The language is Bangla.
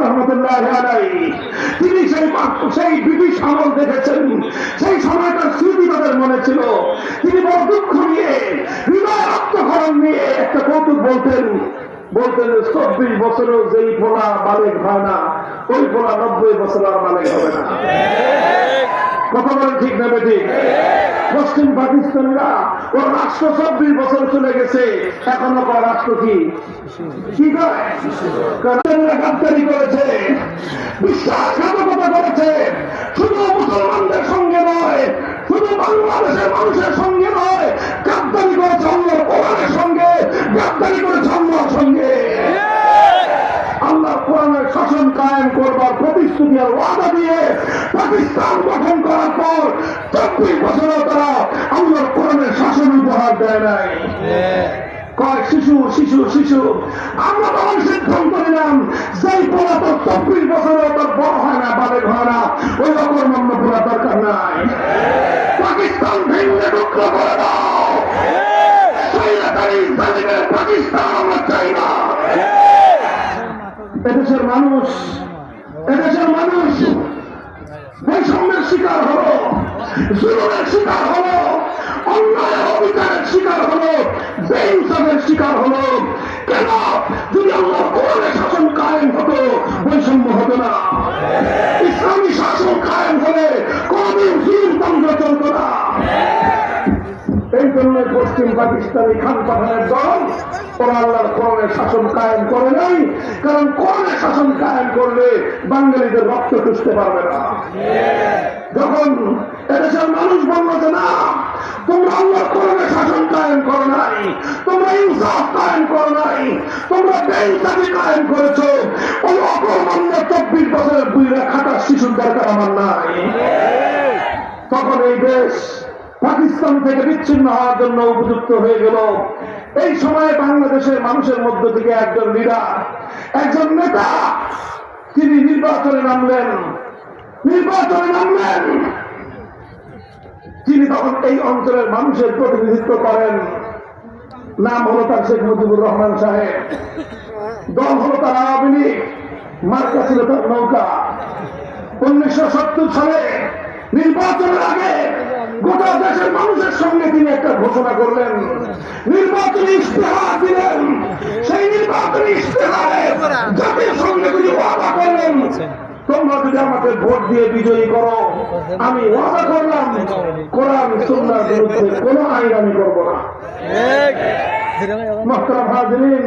রহমতুল্লাহ আলাইহি, তিনি সেই ব্রিটিশ আমল দেখেছেন, সেই সময়টার স্মৃতি তাদের মনে ছিল। তিনি বড় দুঃখ নিয়ে, হৃদয় রক্তক্ষরণ নিয়ে একটা কৌতুক বলতেন 24 বছরেও যেই পোলা বালেগ হয় না, ওই পোলা 90 বছর আর বালেগ হবে না। কথা বলেন ঠিক না বেঠিক? পশ্চিম পাকিস্তানিরা ওর রাষ্ট্র 24 বছর চলে গেছে, এখনো কয় রাষ্ট্র কি কয়? গাদ্দারি করেছে, বিশ্বাসঘাতকতা করেছে, শুধু মুসলমানদের সঙ্গে নয়, শুধু বাংলাদেশের মানুষের সঙ্গে নয়, গাদ্দারি করেছে আল্লাহর কোরআনের সঙ্গে, গাদ্দারি করেছে আল্লাহর সঙ্গে। আল্লাহ কোরআনের শাসন কায়েম করবার প্রতিশ্রুতি আর ওয়াদা দিয়ে পাকিস্তান গঠন করার পর 24 বছরও তারা আল্লাহর কোরআনের শাসন উপহার দেয় নাই। কয় শিশু শিশু শিশু, আমরা তখন সিদ্ধান্ত নিলাম সেই পোলা তো 24 বছরও তোর বড় হয় না, বালেগ হয় না, ওই অকর্মণ্য পোলা দরকার নাই। পাকিস্তান ভেঙে টুকরো করে দাও, পাকিস্তান আমরা চাই না। এদেশের মানুষ বৈষম্যের শিকার হলো, জুলুমের শিকার হলো, অন্যায় অবিচারের শিকার হলো, বেইনসাফের শিকার হলো। কেন? যদি আল্লাহ কোরআনের শাসন কায়েম হতো, বৈষম্য হতো না। ইসলামী শাসন কায়েম হলে কোনদিন জুলুমতন্ত্র চলতো না। এই জন্য পশ্চিম পাকিস্তানি খান পাঠানের দল ওরা আল্লাহর কোরআনের শাসন কায়েম করে নাই, কারণ কোরআনের শাসন কায়েম করলে বাঙালিদের রক্ত চুষতে পারবে না। যখন এদেশের মানুষ বলল যে না, তোমরা আল্লাহর কোরআনের শাসন কায়েম করো নাই, তোমরা ইনসাফ কায়েম করো নাই, তোমরা বেইনসাফি কায়েম করেছো, ওই অকর্মণ্য 24 বছরের বুইরা খাটার শিশুর দরকার আমার নাই। তখন এই দেশ পাকিস্তান থেকে বিচ্ছিন্ন হওয়ার জন্য উপযুক্ত হয়ে গেল। এই সময়ে বাংলাদেশের মানুষের মধ্য থেকে একজন লিডার, একজন নেতা, তিনি নির্বাচনে নামলেন। তিনি তখন এই অঞ্চলের মানুষের প্রতিনিধিত্ব করেন। নাম হলো তার শেখ মুজিবুর রহমান সাহেব, দল হলো তার আওয়ামী লীগ, মার্কা ছিল তার নৌকা। 1970 সালে নির্বাচনের আগে গোটা দেশের মানুষের সঙ্গে তিনি একটা ঘোষণা করলেন, নির্বাচনী ইশতেহার দিলেন। সেই নির্বাচনী ইশতেহারে জাতির সঙ্গে তিনি ওয়াদা করলেন, তোমরা যদি আমাকে ভোট দিয়ে বিজয়ী করো, আমি ওয়াদা করলাম কোরআন সুন্নাহর বিরুদ্ধে কোনো আইন আমি করবো না। মুহতারাম হাজিরিন,